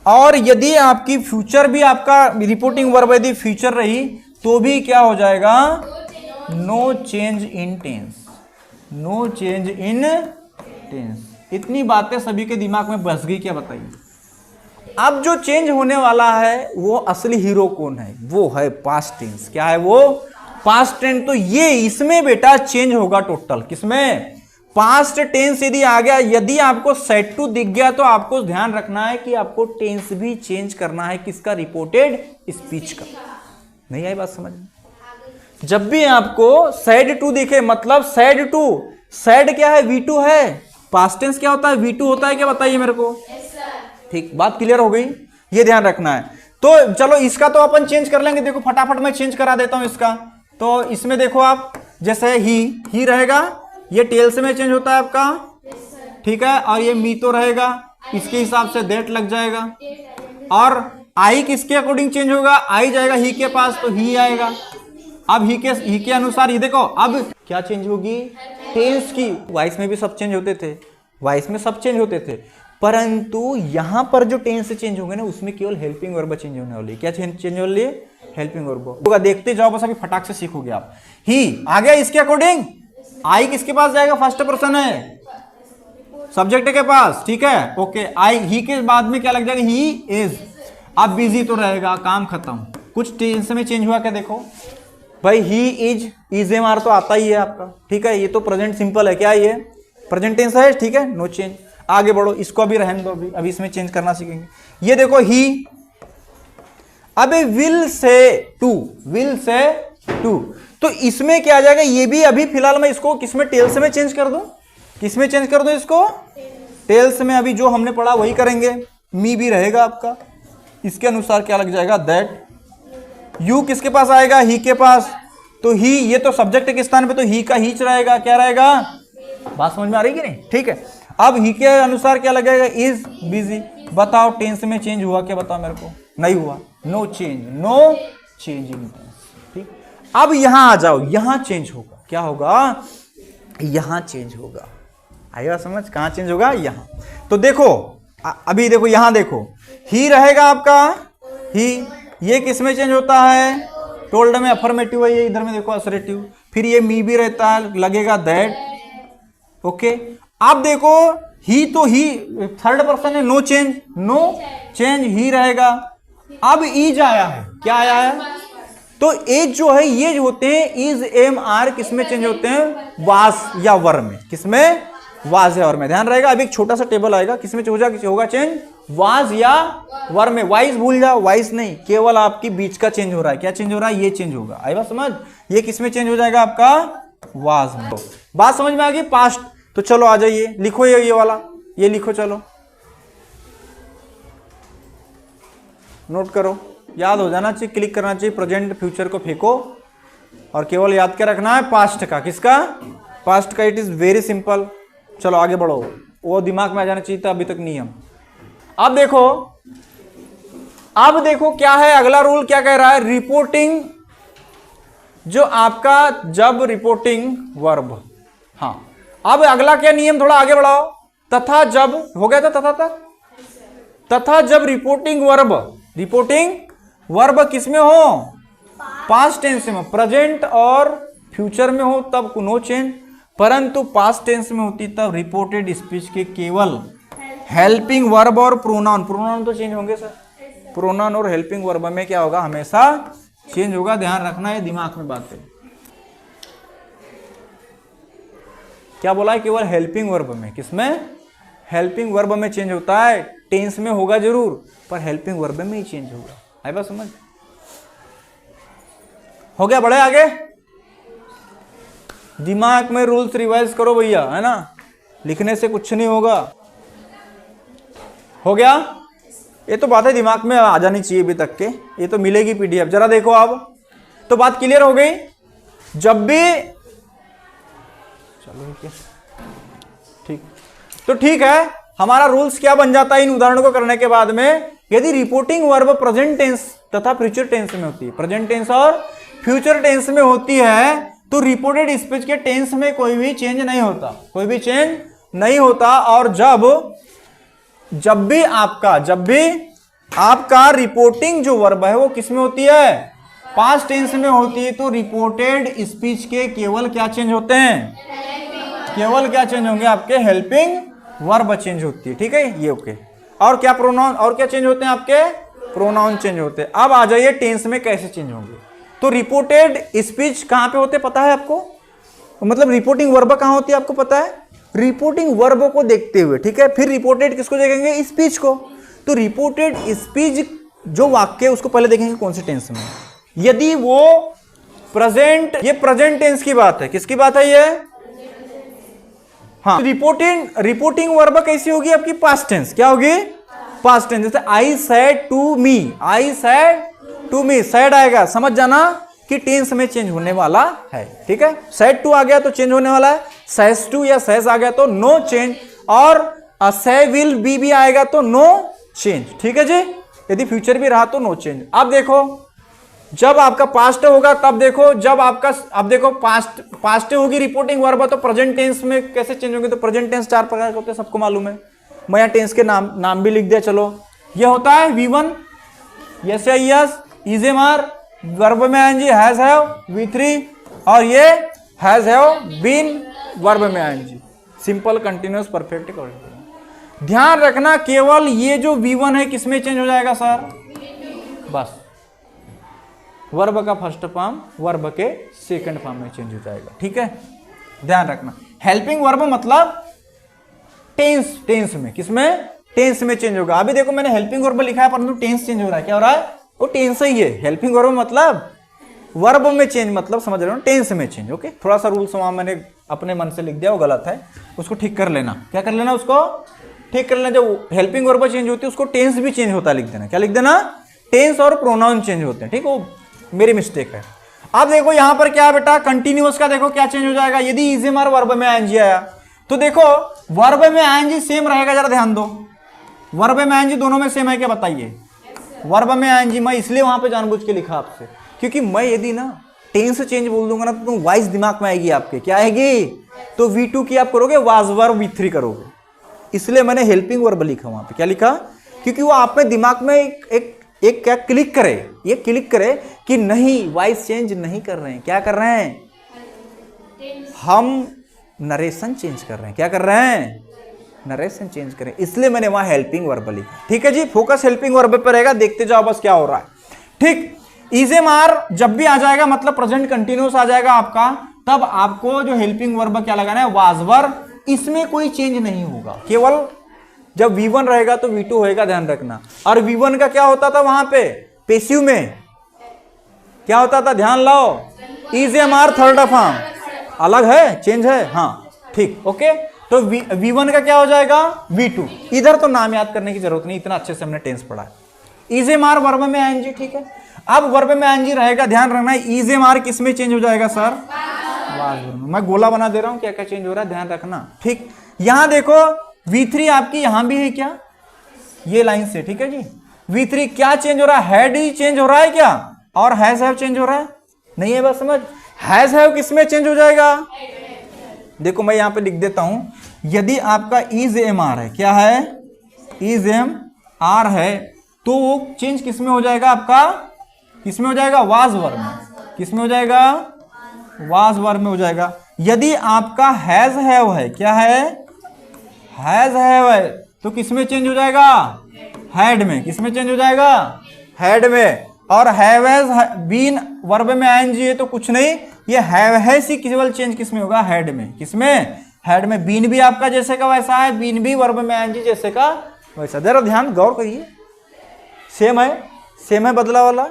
और यदि आपकी फ्यूचर भी आपका रिपोर्टिंग वर्ब यदि फ्यूचर रही तो भी क्या हो जाएगा, no change in tense, no change in tense. इतनी बातें सभी के दिमाग में बस गई क्या, बताइए। अब जो चेंज होने वाला है वो असली हीरो कौन है, वो है पास्ट टेंस। क्या है वो, पास्ट टेंस। तो ये इसमें बेटा चेंज होगा टोटल। किसमें, पास्ट टेंस यदि आ गया, यदि आपको सेट टू दिख गया तो आपको ध्यान रखना है कि आपको टेंस भी चेंज करना है। किसका, रिपोर्टेड स्पीच का। नहीं आई बात समझ में। जब भी आपको सेड टू दिखे, मतलब सेड टू, सेड क्या है, V2 है। पास्ट टेंस क्या होता है, V2 होता है क्या, बताइए मेरे को। ठीक, बात क्लियर हो गई, ये ध्यान रखना है। तो चलो इसका तो अपन चेंज कर लेंगे। देखो फटाफट मैं चेंज करा देता हूं इसका। तो इसमें देखो आप, जैसे ही रहेगा, ये टेल्स में चेंज होता है आपका। ठीक है, और ये मी तो रहेगा, इसके हिसाब से दैट लग जाएगा। और आई किसके अकॉर्डिंग चेंज होगा, आई जाएगा ही के पास तो ही आएगा। अब ही के अनुसार ये देखो अब क्या चेंज होगी, टेंस की। वॉइस में भी सब चेंज होते थे, वॉइस में सब चेंज होते थे, परंतु यहां पर जो टेंस से चेंज होंगे ना उसमें केवल हेल्पिंग वर्ब चेंज होने वाली है। क्या चेंज होने वाली है, हेल्पिंग वर्ब होगा। देखते जाओ बस, अभी फटाक से सीखोगे आप। ही आ गया इसके अकॉर्डिंग, आई किसके पास जाएगा, फर्स्ट पर्सन है, सब्जेक्ट के पास। ठीक है, ओके। आई ही के बाद में क्या लग जाएगा, ही इज। अब बिजी तो रहेगा, काम खत्म। कुछ टेंस में चेंज हुआ क्या, देखो भाई, ही इज एम आर तो आता ही है आपका। ठीक है, ये तो प्रेजेंट सिंपल है, क्या ये प्रेजेंट टेंस है। ठीक है, नो चेंज। आगे बढ़ो, इसको अभी रहने दो, अभी इसमें चेंज करना सीखेंगे। ये देखो ही, अब विल से टू, तो इसमें क्या आ जाएगा, ये भी अभी फिलहाल मैं इसको किसमें, टेल्स में चेंज कर दूं। किसमें चेंज कर दूं इसको, टेल्स में। अभी जो हमने पढ़ा वही करेंगे। मी भी रहेगा आपका, इसके अनुसार क्या लग जाएगा, दैट। यू किसके पास आएगा, ही के पास, तो ही, ये तो सब्जेक्ट के स्थान पे तो ही का हीच रहेगा। क्या रहेगा, बात समझ में आ रही कि नहीं। ठीक है, अब ही के अनुसार क्या लगेगा, इज बिजी। बताओ टेंस में चेंज हुआ क्या, बताओ मेरे को। नहीं हुआ, नो चेंज इन टेंस। ठीक, अब यहां आ जाओ, यहां चेंज होगा। क्या होगा, यहां चेंज होगा। आइए समझ, कहां चेंज होगा, यहां। तो देखो अभी देखो, यहां देखो, ही रहेगा आपका, ही। ये किस में चेंज होता है, टोल्ड में अफर्मेटिव है, ये इधर में देखो असरेटिव। फिर ये मी भी रहता है, लगेगा दैट। ओके, अब देखो ही तो ही थर्ड पर्सन है, नो चेंज, नो चेंज ही रहेगा। अब इज आया है, क्या आया है? तो एज जो है, ये जो होते हैं इज एम आर किसमें चेंज होते हैं? वास या वर में। किसमें? वाज या वर में। ध्यान रहेगा, अभी एक छोटा सा टेबल आएगा, किसमें होगा चेंज? वाज या वर में। वाइस भूल जाओ, वाइस नहीं, केवल आपकी बीच का चेंज हो रहा है। क्या चेंज हो रहा है? ये चेंज होगा। आई बात समझ? ये किसमें चेंज हो जाएगा? आपका वाज में। बात समझ में आ गई? पास्ट। तो चलो आ जाइए, लिखो ये वाला, ये लिखो, चलो नोट करो, याद हो जाना चाहिए, क्लिक करना चाहिए। प्रेजेंट फ्यूचर को फेंको और केवल याद क्या रखना है? पास्ट का। किसका? पास्ट का। It is very simple. चलो आगे बढ़ो, वो दिमाग में आ जाना चाहिए था, अभी तक नियम। अब देखो क्या है अगला रूल, क्या कह रहा है? रिपोर्टिंग, जो आपका जब रिपोर्टिंग वर्ब। हाँ, अब अगला क्या नियम, थोड़ा आगे बढ़ाओ। तथा जब हो गया था, तथा जब रिपोर्टिंग वर्ब किसमें हो? पास्ट टेंस में। प्रेजेंट और फ्यूचर में हो तब नो चेंज, परंतु पास्ट टेंस में होती तब रिपोर्टेड स्पीच के केवल हेल्पिंग वर्ब और प्रोनाउन तो चेंज होंगे सर। प्रोनाउन और हेल्पिंग वर्ब में क्या होगा? हमेशा चेंज होगा। ध्यान रखना है, दिमाग में बात है। क्या बोला है? केवल हेल्पिंग वर्ब में। किसमें? हेल्पिंग वर्ब में चेंज होता है। टेंस में होगा जरूर, पर हेल्पिंग वर्ब में ही चेंज होगा। है बात समझ? हो गया? बढ़े आगे, दिमाग में रूल्स रिवाइज करो भैया, है ना, लिखने से कुछ नहीं होगा। हो गया? ये तो बातें दिमाग में आ जानी चाहिए अभी तक के, ये तो मिलेगी पीडीएफ। जरा देखो अब, तो बात क्लियर हो गई। जब भी चलो ठीक, तो ठीक है, हमारा रूल्स क्या बन जाता है इन उदाहरणों को करने के बाद में? यदि रिपोर्टिंग वर्ब प्रेजेंट टेंस तथा फ्यूचर टेंस में होती है, प्रेजेंट टेंस और फ्यूचर टेंस में होती है, तो रिपोर्टेड स्पीच के टेंस में कोई भी चेंज नहीं होता, कोई भी चेंज नहीं होता। और जब भी आपका रिपोर्टिंग जो वर्ब है वो किसमें होती है? पास्ट टेंस में होती है, तो रिपोर्टेड स्पीच के केवल क्या चेंज होते हैं? केवल क्या चेंज होंगे? आपके हेल्पिंग वर्ब चेंज होती है। ठीक है, ये ओके। और क्या? प्रोनाउन। और क्या चेंज होते हैं? आपके प्रोनाउन चेंज होते हैं। अब आ जाइए टेंस में कैसे चेंज होंगे। तो रिपोर्टेड स्पीच कहां पे होते पता है आपको? मतलब रिपोर्टिंग वर्ब कहां होती है आपको पता है? रिपोर्टिंग वर्ब को देखते हुए, ठीक है। फिर रिपोर्टेड किसको देखेंगे? स्पीच को। तो रिपोर्टेड स्पीच जो वाक्य उसको पहले देखेंगे कौन से टेंस में। यदि वो प्रेजेंट, ये प्रेजेंट टेंस की बात है। किसकी बात है ये? हाँ, रिपोर्टिंग वर्ब कैसी होगी आपकी? Past tense. क्या होगी? Past tense. जैसे I said to me, I said to me, said आएगा, समझ जाना कि टेंस में चेंज होने वाला है। ठीक है, सेड टू आ गया तो चेंज होने वाला है, सेज टू या सेज आ गया तो नो चेंज, और से विल बी भी आएगा तो नो चेंज। ठीक है जी, यदि फ्यूचर भी रहा तो नो चेंज। अब देखो, जब आपका पास्ट होगा तब देखो, जब आपका अब देखो पास्ट होगी रिपोर्टिंग वर्ब, तो प्रेजेंट टेंस में कैसे चेंज होंगे? तो प्रेजेंट टेंस 4 प्रकार के होते हैं, सबको मालूम है। मैं यहाँ टेंस के नाम भी लिख दिया। चलो, ये होता है V1, यस या yes, is am are, verb में आएंगे हैज हैव, V3, और ये हैज हैव बीन, वर्ब में आएंगे सिंपल कंटिन्यूअस परफेक्ट। ध्यान रखना, केवल ये जो V1 है किसमें चेंज हो जाएगा सर? बस वर्ब का फर्स्ट फॉर्म वर्ब के सेकंड फॉर्म में चेंज हो जाएगा। ठीक है, ध्यान रखना। हेल्पिंग वर्ब मतलब टेंस में, किसमें? टेंस में चेंज होगा। अभी देखो मैंने हेल्पिंग वर्ब लिखा है परंतु टेंस चेंज हो रहा है। क्या हो रहा है? वो टेंस ही है। हेल्पिंग वर्ब मतलब वर्ब में चेंज, मतलब समझ रहे हो, टेंस में चेंज। ओके, थोड़ा सा रूल्स वहां मैंने अपने मन से लिख दिया, वो गलत है, उसको ठीक कर लेना। क्या कर लेना? उसको ठीक कर लेना। जब हेल्पिंग वर्ब चेंज होती है उसको टेंस भी चेंज होता है, लिख देना। क्या लिख देना? टेंस और प्रोनाउन चेंज होते हैं। ठीक, वो मेरी मिस्टेक है। अब देखो यहां पर क्या है बेटा, कंटिन्यूअस का देखो क्या चेंज हो जाएगा। यदि इज एम आर वर्ब में आईएनजी आया तो देखो वर्ब में आईएनजी सेम रहेगा, जरा ध्यान दो। वर्ब में आईएनजी दोनों में सेम है क्या बताइए? वर्ब में आईएनजी, मैं इसलिए वहां पे जानबूझ के लिखा आपसे, क्योंकि मैं यदि ना टेंस चेंज बोल दूंगा ना तो तुम वाइस दिमाग में आएगी आपके। क्या आएगी? तो V2 की आप करोगे वाज वर्ब, V3 करोगे, इसलिए मैंने हेल्पिंग वर्ब लिखा वहां पे। क्या लिखा? क्योंकि वो आप में दिमाग में एक क्या क्लिक करे, ये क्लिक करे कि नहीं वाइस चेंज नहीं कर रहे हैं। क्या कर रहे हैं? हम नरेशन चेंज कर रहे हैं। क्या कर रहे हैं? नरेशन चेंज करें, इसलिए मैंने वहां हेल्पिंग वर्ब लिखा। ठीक है जी, फोकस हेल्पिंग वर्ब पे रहेगा, देखते जाओ बस क्या हो रहा है। ठीक, इजेमार जब भी आ जाएगा मतलब प्रेजेंट कंटिन्यूस आ जाएगा आपका, तब आपको जो हेल्पिंग वर्ब क्या लगाना है? Was verb. इसमें कोई चेंज नहीं होगा, केवल जब V1 रहेगा तो V2 होएगा, ध्यान रखना। और V1 का क्या होता था वहां पे पेसिव में? क्या होता था? ध्यान लाओ, इजेमार थर्ड फॉर्म अलग है, चेंज है। हाँ ठीक, ओके। तो V1 का क्या हो जाएगा? V2। इधर तो नाम याद करने की जरूरत नहीं, इतना अच्छे से हमने टेंस पढ़ा है। इजेमार वर्ब में ING, ठीक है। अब वर्ब में ING रहेगा, ध्यान रखना। इजेमार किस में चेंज हो जाएगा सर? वाज वर्ब में। मैं गोला बना दे रहा हूं, क्या क्या चेंज हो रहा है ध्यान रखना। ठीक, यहां देखो V3 आपकी यहां भी है क्या? ये लाइन से, ठीक है जी। V3 क्या चेंज हो रहा है? हैड ही चेंज हो रहा है क्या? और हैज हैव चेंज हो रहा है? नहीं है, बस समझ। हैज हैव किस में चेंज हो जाएगा? देखो मैं यहां पे लिख देता हूं, यदि आपका इज एम आर है, क्या है? इज एम आर है, तो वो चेंज किस में हो जाएगा आपका? किस में हो जाएगा? वाज वर्ब में। किस में हो जाएगा? वाज वर्ब में हो जाएगा। यदि आपका हैज हैव है, क्या है? हैज हैव है, तो किस में चेंज हो जाएगा? हैड में। किस में चेंज हो जाएगा? हैड में। और हैव हैज बीन वर्ब में ING है तो कुछ नहीं, ये हैव हैज ही केवल चेंज किस में होगा? हैड में। किस में? हैड में। बीन भी आपका जैसे का वैसा है, बीन भी वर्ब में ING जैसे का वैसा। जरा ध्यान गौर करिए, सेम है, सेम है, बदला वाला।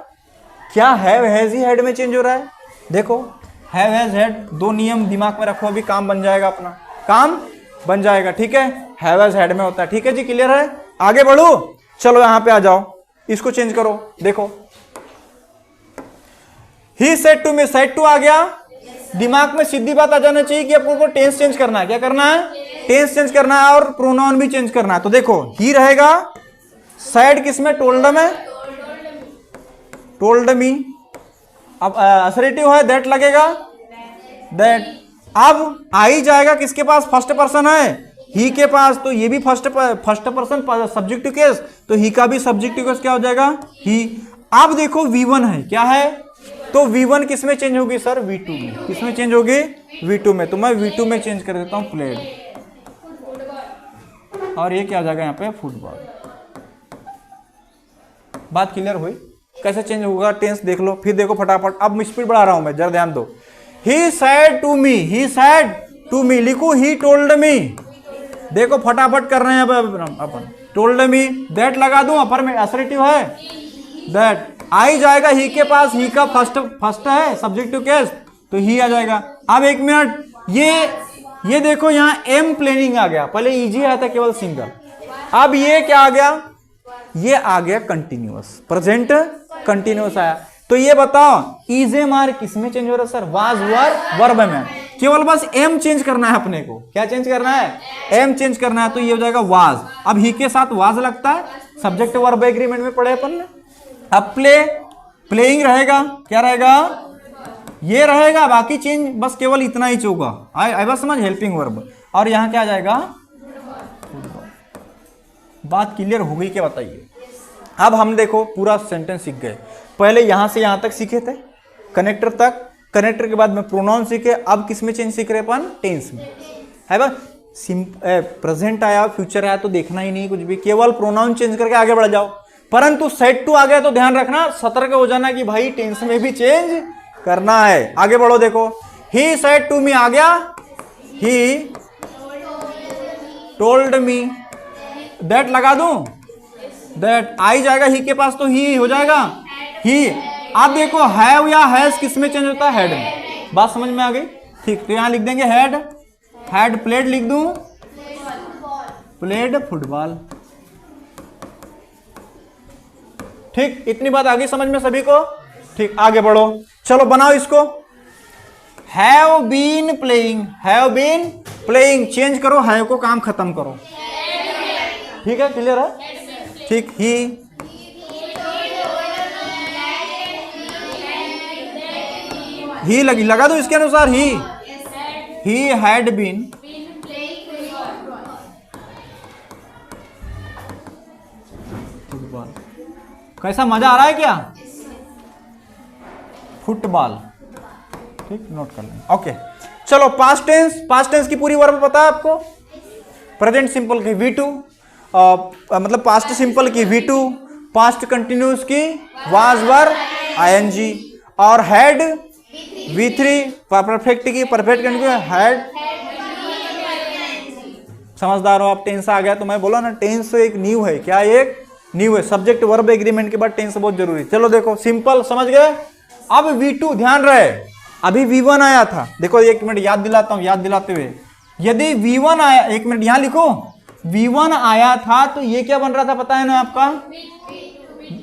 क्या हैव हैज ही हैड में चेंज हो रहा है? देखो हैव हैज हैड, दो नियम दिमाग में रखो, अभी काम बन जाएगा, अपना काम बन जाएगा। ठीक है, हैव हैज हैड में होता है। ठीक है जी, क्लियर है? आगे बढ़ो, चलो यहां पे आ जाओ, इसको चेंज करो। देखो he said to me, said to आ गया, दिमाग में सीधी बात आ जाना चाहिए कि आपको टेंस चेंज करना है। क्या करना है? टेंस चेंज करना है और प्रोनाउन भी चेंज करना है। तो देखो ही रहेगा, सेड किस में? टोल्ड में। टोल्ड मी, अब असर्टिव है, दैट लगेगा, दैट। अब आई जाएगा किसके पास? फर्स्ट पर्सन है, ही के पास, तो ये भी फर्स्ट पर्सन सब्जेक्टिव केस, तो ही का भी सब्जेक्टिव केस क्या हो जाएगा? ही। अब देखो V1 है, क्या है? तो V1 किस में चेंज होगी सर? V2 में। किस में चेंज होगी? V2 में। तो मैं V2 में चेंज कर देता हूं प्लेड, और ये क्या आ जाएगा यहाँ पे? फुटबॉल। बात क्लियर हुई? कैसे चेंज होगा टेंस देख लो, फिर देखो फटाफट। अब मैं स्पीड बढ़ा रहा हूं, मैं जरा ध्यान दो। He said to me, he said to me लिखो, ही टोल्ड मी। देखो फटाफट कर रहे हैं अपन। टोल्ड मी, दैट लगा दूं, अपर में असर्टिव है, दैट। आई जाएगा ही के पास, ही का फर्स्ट है सब्जेक्टिव केस, तो ही आ जाएगा। अब एक मिनट, ये देखो यहाँ एम प्लेनिंग आ गया, पहले इजी आया था केवल सिंगल, अब ये क्या आ गया? ये आ गया कंटिन्यूअस, प्रेजेंट कंटिन्यूअस आया। तो ये बताओ इजेमार किस में चेंज हो रहा है सर? वाज वर्ब में। केवल बस एम चेंज करना है अपने को। क्या चेंज करना है? एम चेंज करना है, तो ये हो जाएगा वाज। अब ही के साथ वाज लगता है, सब्जेक्ट वर्ब एग्रीमेंट में पढ़े अपन ने। अब प्लेइंग रहेगा, क्या रहेगा? ये रहेगा, बाकी चेंज बस केवल इतना ही होगा। आई बस समझ, हेल्पिंग वर्ब। और यहां क्या आ जाएगा? बात क्लियर हो गई क्या? बताइए। अब हम देखो पूरा सेंटेंस सीख गए। पहले यहां से यहां तक सीखे थे, कनेक्टर तक। कनेक्टर के बाद में प्रोनाउन सीखे। अब किस में चेंज सीख रहे अपन? टेंस में, है बस। प्रेजेंट आया, फ्यूचर आया तो देखना ही नहीं कुछ भी, केवल प्रोनाउन चेंज करके आगे बढ़ जाओ। परंतु सेड टू आ गया तो ध्यान रखना, सतर्क हो जाना कि भाई टेंस में भी चेंज करना है। आगे बढ़ो, देखो ही सेड टू मी आ गया, ही टोल्ड मी, दैट लगा दूं, दैट आई जाएगा ही के पास, तो ही हो जाएगा ही। अब देखो हैव या हैज किस में चेंज होता है? हेड में। बात समझ में आ गई? ठीक, तो यहां लिख देंगे हेड, हैड प्लेड लिख दूं, प्लेड फुटबॉल। ठीक, इतनी बात आ गई समझ में सभी को? ठीक, आगे बढ़ो, चलो बनाओ इसको। Have been playing, have been playing change करो, हैव को काम खत्म करो। ठीक है, क्लियर है? ठीक, ही लगा दो इसके अनुसार, ही हैड बीन फुटबॉल। कैसा मजा आ रहा है क्या? फुटबॉल। ठीक, नोट कर लेंगे। ओके, चलो पास्ट टेंस की पूरी वर्ब पता है आपको, प्रेजेंट सिंपल की V2, मतलब पास्ट सिंपल की V2, पास्ट कंटिन्यूस की वाज वर ing, और हैड V3, परफेक्ट की परफेक्ट कंटिन्यूस हैड। समझदार हो आप, टेंस आ गया तो मैं बोला ना टेंस एक न्यू है, क्या एक न्यू है, सब्जेक्ट वर्ब एग्रीमेंट के बाद टेंस बहुत जरूरी। चलो देखो सिंपल समझ गए। अब V2 ध्यान रहे, अभी V1 आया था, देखो एक मिनट याद दिलाता हूं, याद दिलाते हुए, यदि V1 आया, एक मिनट यहां लिखो, V1 आया था तो ये क्या बन रहा था पता है ना आपका,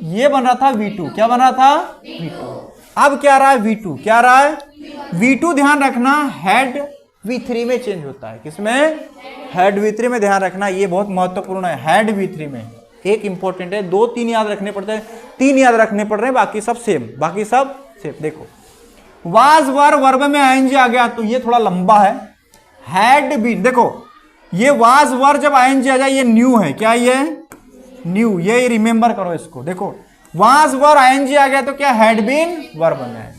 ये बन रहा था V2, क्या बन रहा था V2। अब क्या रहा है V2, क्या रहा है V2, ध्यान रखना हैड V3 में चेंज होता है, किसमें, हैड V3 में, ध्यान रखना ये बहुत महत्वपूर्ण है, हैड V3 में। एक इंपॉर्टेंट है, 2-3 याद रखने पड़ते हैं, 3 याद रखने पड़ रहे हैं, बाकी सब सेम, बाकी सब सेम। देखो वाज वर वर्ब में आईएनजी आ गया तो ये थोड़ा लंबा है, हैड बीन, देखो ये वाज वर जब आईएनजी आ जाए ये न्यू है, क्या ये न्यू, ये रिमेंबर करो इसको। देखो वाज वर आईएनजी आ गया तो क्या हैड बीन वर्ब में,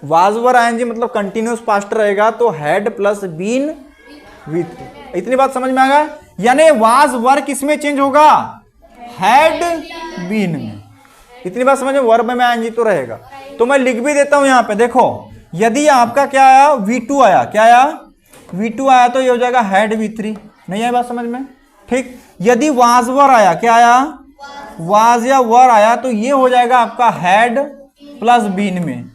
वाज वर आईएनजी मतलब कंटिन्यूस पास्ट रहेगा तो हैड प्लस बीन V3। इतनी बात समझ में आ गया, यानी वाज वर किस में चेंज होगा, हैड बीन में। इतनी बात समझ में, वर्ब में आईएनजी तो रहेगा। तो मैं लिख भी देता हूं यहां पे, देखो यदि आपका क्या आया V2 आया, क्या आया V2 आया तो ये हो जाएगा हैड V3, नहीं आया बात समझ में, ठीक। यदि वाज वर आया, क्या आया वाज या वर आया तो ये हो जाएगा आपका हैड प्लस बीन में।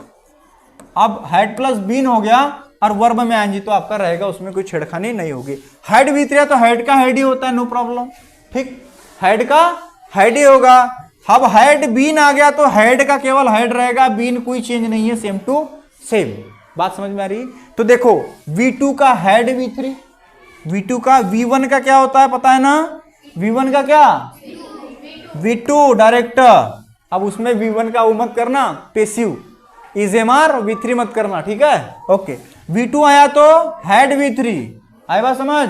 अब हैड प्लस बीन हो गया और वर्ब में आएंगी तो आपका रहेगा, उसमें कोई छेड़खानी नहीं होगी। हैड V3 है तो हैड का हैड ही होता है, नो प्रॉब्लम, ठीक, हैड का हैड ही होगा। अब हैड बीन आ गया तो हैड का केवल हैड रहेगा, बीन कोई चेंज नहीं है, सेम टू सेम। बात समझ में आ रही है? तो देखो V2 का हैड V3, V2 का V1 का क्या होता है पता है ना, V1 का क्या V2 डायरेक्ट। अब उसमें V1 का वो मत करना, पेसिव इजेमार, V3 मत करना, ठीक है, ओके। V2 आया तो हैड V3, आए बात समझ,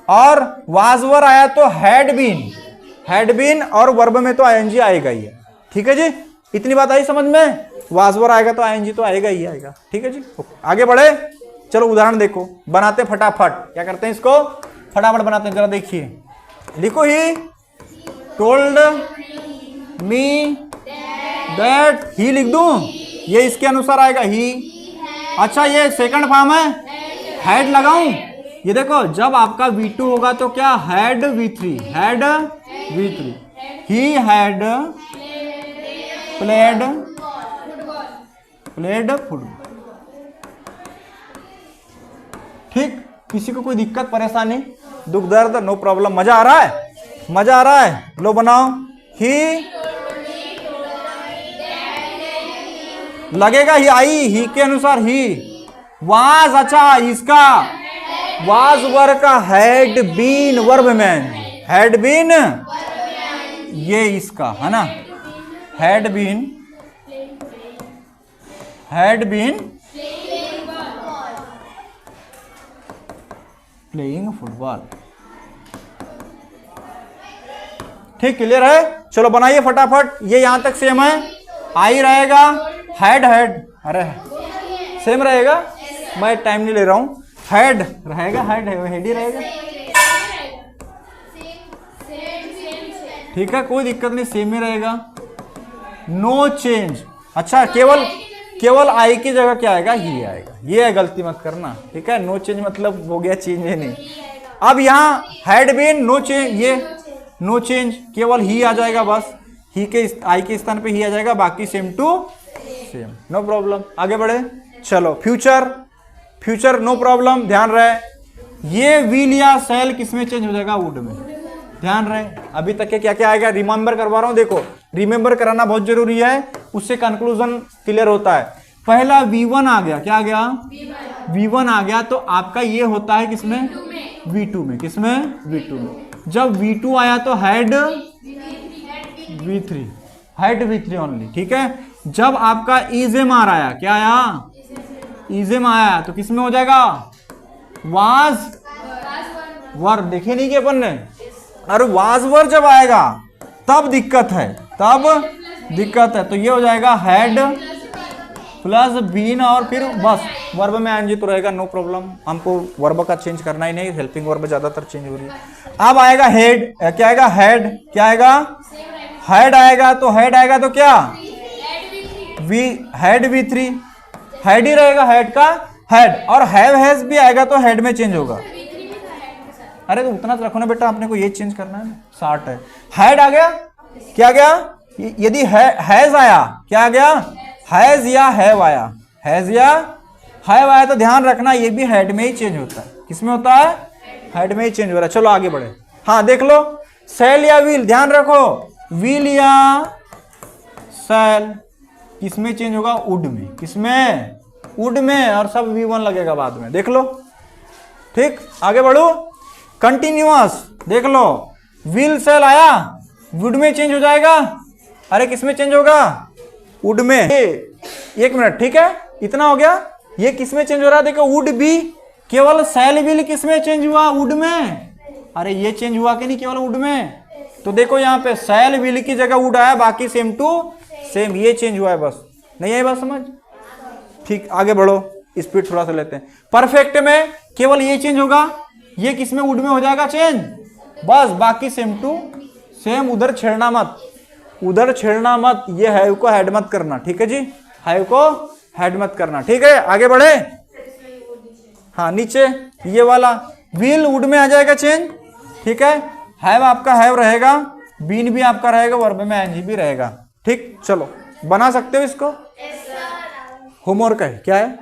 और वाजवर आया तो हैड बीन और वर्ब में तो आईएनजी आएगा ही है, ठीक है जी। इतनी बात आई समझ में, वाजवर आएगा तो आईएनजी तो आएगा ही आएगा, ठीक है जी। आगे बढ़े, चलो उदाहरण देखो, बनाते फटाफट, क्या करते हैं इसको फटाफट बनाते हैं, जरा देखिए, लिखो ही टोल्ड मी दैट, ही लिख दूं, ये इसके अनुसार आएगा ही। अच्छा ये सेकंड फॉर्म है, हैड लगाऊं, ये देखो जब आपका V2 होगा तो क्या had V3, he had played football, ठीक। किसी को कोई दिक्कत परेशानी दुख दर्द, नो प्रॉब्लम, मजा आ रहा है, मजा आ रहा है, लो बनाओ, ही लगेगा, ही आई, ही के अनुसार ही, वाज, अच्छा इसका वाज वर्ब का हैड बीन वर्ब में, हैड बीन ये इसका है ना, हैड बीन प्लेइंग फुटबॉल, ठीक, क्लियर है। चलो बनाइए फटाफट, ये यहां तक सेम है, आई रहेगा, हैड अरे सेम रहेगा, मैं टाइम नहीं ले रहा हूं, हैड रहेगा, हैड ही रहेगा, ठीक है, कोई दिक्कत नहीं, सेम ही रहेगा, नो चेंज। अच्छा केवल आई की जगह क्या आएगा, ही आएगा, ये गलती मत करना, ठीक है, नो चेंज मतलब हो गया चेंज है नहीं। अब यहाँ हैड बीन नो चेंज, ये नो चेंज, केवल ही आ जाएगा, बस ही के आई के स्थान पे ही आ जाएगा, बाकी same to same, no problem. आगे बढ़े, चलो फ्यूचर नो प्रॉब्लम, ध्यान रहे, ये विल या शैल किसमें चेंज हो जाएगा, वुड में, ध्यान रहे। अभी तक के क्या क्या आएगा, रिमेंबर करवा रहा हूं, देखो रिमेंबर कराना बहुत जरूरी है, उससे कंक्लूजन क्लियर होता है। पहला V1 आ गया, क्या आ गया V1 आ गया तो आपका ये होता है किसमें, V2 में, किसमें V2 में। जब V2 आया तो हैड V3 ओनली, ठीक है। जब आपका इजेमार आया, क्या आया इजेम आया तो किसमें हो जाएगा, वाज वर, देखे नहीं कि अपन ने, अरे वाज वर जब आएगा तब दिक्कत है, तो ये हो जाएगा हैड प्लस बीन और फिर बस वर्ब में आएंगे तो रहेगा, नो प्रॉब्लम, हमको वर्ब का चेंज करना ही नहीं, हेल्पिंग वर्ब ज्यादातर चेंज हो रही है। अब आएगा हेड, क्या आएगा हेड, क्या आएगा हेड आएगा, तो हेड आएगा तो क्या वी हेड V3, हेड ही रहेगा, हेड का हेड, और हैव हैज भी आएगा तो हेड में चेंज होगा। अरे तो उतना तो रखो ना बेटा, अपने को ये चेंज करना है ना, 60 है, हेड आ गया, क्या गया, यदि हैज आया, क्या आ गया हैज या हैव आया, हैज या हैव आया तो ध्यान रखना ये भी हेड में ही चेंज होता है, किसमें होता है हेड में ही चेंज हो रहा है। चलो आगे बढ़े, हाँ देख लो, सेल या विल, ध्यान रखो विल या सेल किसमें चेंज होगा, वुड में, किसमें वुड में, और सब V1 लगेगा बाद में, देख लो, ठीक। आगे बढ़ो, कंटिन्यूअस देख लो, विल सेल आया वुड में चेंज हो जाएगा, अरे किसमें चेंज होगा वुड में, एक मिनट, ठीक है, इतना हो गया, ये किसमें चेंज हो रहा है, देखो वुड भी, केवल सेल विल किसमें चेंज हुआ वुड में, अरे ये चेंज हुआ कि नहीं केवल वुड में, तो देखो यहाँ पे सेल विल की जगह वुड आया, बाकी सेम टू सेम, ये चेंज हुआ है बस, नहीं है बात समझ, ठीक। आगे बढ़ो, स्पीड थोड़ा सा लेते हैं। परफेक्ट में केवल ये चेंज होगा, ये किसमें वुड में हो जाएगा चेंज, बस बाकी सेम टू सेम, उधर छेड़ना मत, उधर छेड़ना मत, ये हैव को हेड मत करना, ठीक है जी, हैव को हेड मत करना, ठीक है। आगे बढ़े, हाँ नीचे ये वाला विल वुड में आ जाएगा चेंज, ठीक है, हैव आपका हैव रहेगा, बीन भी आपका रहेगा, वर्ब में एनजी भी रहेगा, ठीक। चलो बना सकते हो इसको, होमवर्क है, क्या है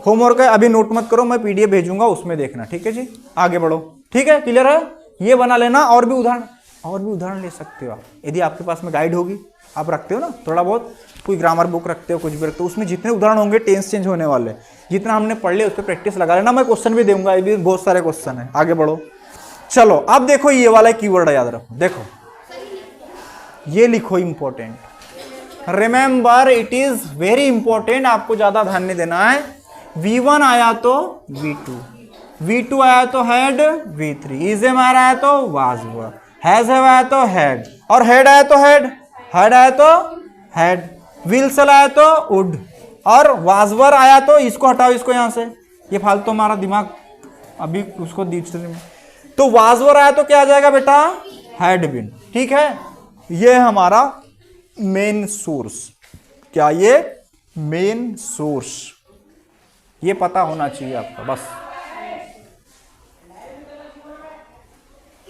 होमवर्क है, अभी नोट मत करो, मैं PDF भेजूंगा उसमें देखना, ठीक है जी। आगे बढ़ो, ठीक है, क्लियर है, ये बना लेना, और भी उदाहरण ले सकते हो आप, यदि आपके पास में गाइड होगी, आप रखते हो ना थोड़ा बहुत, कोई ग्रामर बुक रखते हो, कुछ भी रखते हो, उसमें जितने उदाहरण होंगे टेंस चेंज होने वाले, जितना हमने पढ़ लिया उस पर प्रैक्टिस लगा लेना, मैं क्वेश्चन भी दूंगा, ये भी बहुत सारे क्वेश्चन है। आगे बढ़ो, चलो अब देखो ये वाला कीवर्ड याद रखो, देखो ये लिखो important, remember it is very important, आपको ज्यादा ध्यान नहीं देना है। V1 आया तो V2 आया तो हेड, V3 इज एम आ रहा है तो वाज, हैज आया तो हेड, और हेड आया तो हेड आया तो हेड, विल सेल आया तो वुड, और वाजवर आया तो, इसको हटाओ, इसको यहां से, ये फालतू हमारा दिमाग अभी उसको दीजिए, तो वाजवर आया तो क्या आ जाएगा बेटा हेड बिन, ठीक है। ये हमारा मेन सोर्स, क्या ये मेन सोर्स, ये पता होना चाहिए आपका, बस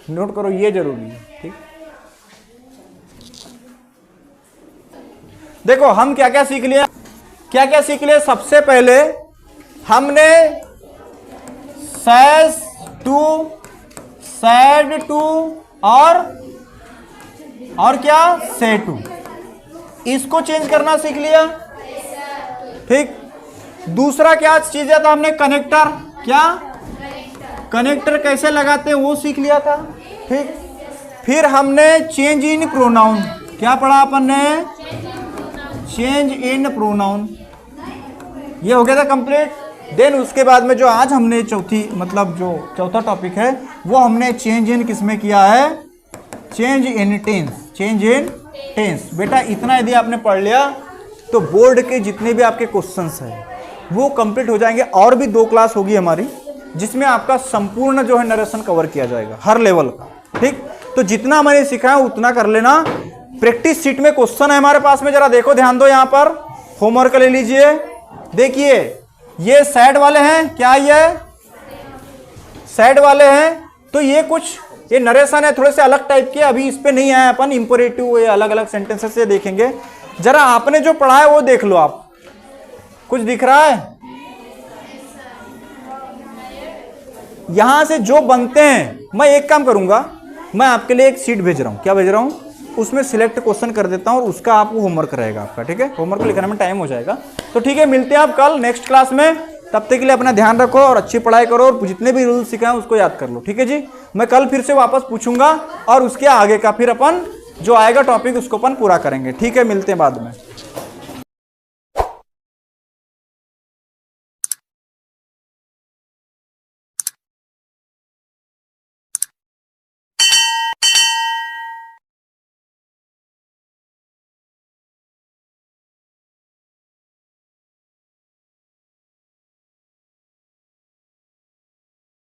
नोट करो, ये जरूरी है, ठीक। देखो हम क्या क्या सीख लिए, सबसे पहले हमने सैस टू, सैड टू, और क्या से टू, इसको चेंज करना सीख लिया, ठीक। दूसरा क्या चीज था हमने, कनेक्टर, क्या कनेक्टर कैसे लगाते हैं वो सीख लिया था, ठीक। फिर हमने चेंज इन प्रोनाउन, क्या पढ़ा अपन ने, चेंज इन प्रोनाउन, ये हो गया था कंप्लीट। देन उसके बाद में जो आज हमने चौथा टॉपिक है वो हमने चेंज इन किसमें किया है, चेंज इन टेंस। बेटा इतना यदि आपने पढ़ लिया तो बोर्ड के जितने भी आपके क्वेश्चंस हैं वो कंप्लीट हो जाएंगे, और भी 2 क्लास होगी हमारी जिसमें आपका संपूर्ण जो है नरेशन कवर किया जाएगा हर लेवल का, ठीक। तो जितना मैंने सिखाया उतना कर लेना। प्रैक्टिस शीट में क्वेश्चन है हमारे पास में, जरा देखो, ध्यान दो, यहाँ पर होमवर्क ले लीजिए। देखिए ये सेड वाले हैं, क्या ये सेड वाले हैं, तो ये नरेशन है, थोड़े से अलग टाइप के, अभी इस पे नहीं आया अपन, इंपरेटिव, ये अलग अलग सेंटेंसेस से देखेंगे। जरा आपने जो पढ़ा है वो देख लो, आप कुछ दिख रहा है यहां से जो बनते हैं। मैं एक काम करूंगा, मैं आपके लिए एक शीट भेज रहा हूं, क्या भेज रहा हूं, उसमें सिलेक्ट क्वेश्चन कर देता हूं और उसका आपको होमवर्क रहेगा आपका, ठीक है। होमवर्क लिखने में टाइम हो जाएगा, तो ठीक है, मिलते हैं आप कल नेक्स्ट क्लास में। तब तक के लिए अपना ध्यान रखो और अच्छी पढ़ाई करो, और जितने भी रूल्स सिखाए उसको याद कर लो, ठीक है जी। मैं कल फिर से वापस पूछूंगा और उसके आगे का फिर अपन जो आएगा टॉपिक उसको अपन पूरा करेंगे, ठीक है। मिलते हैं बाद में।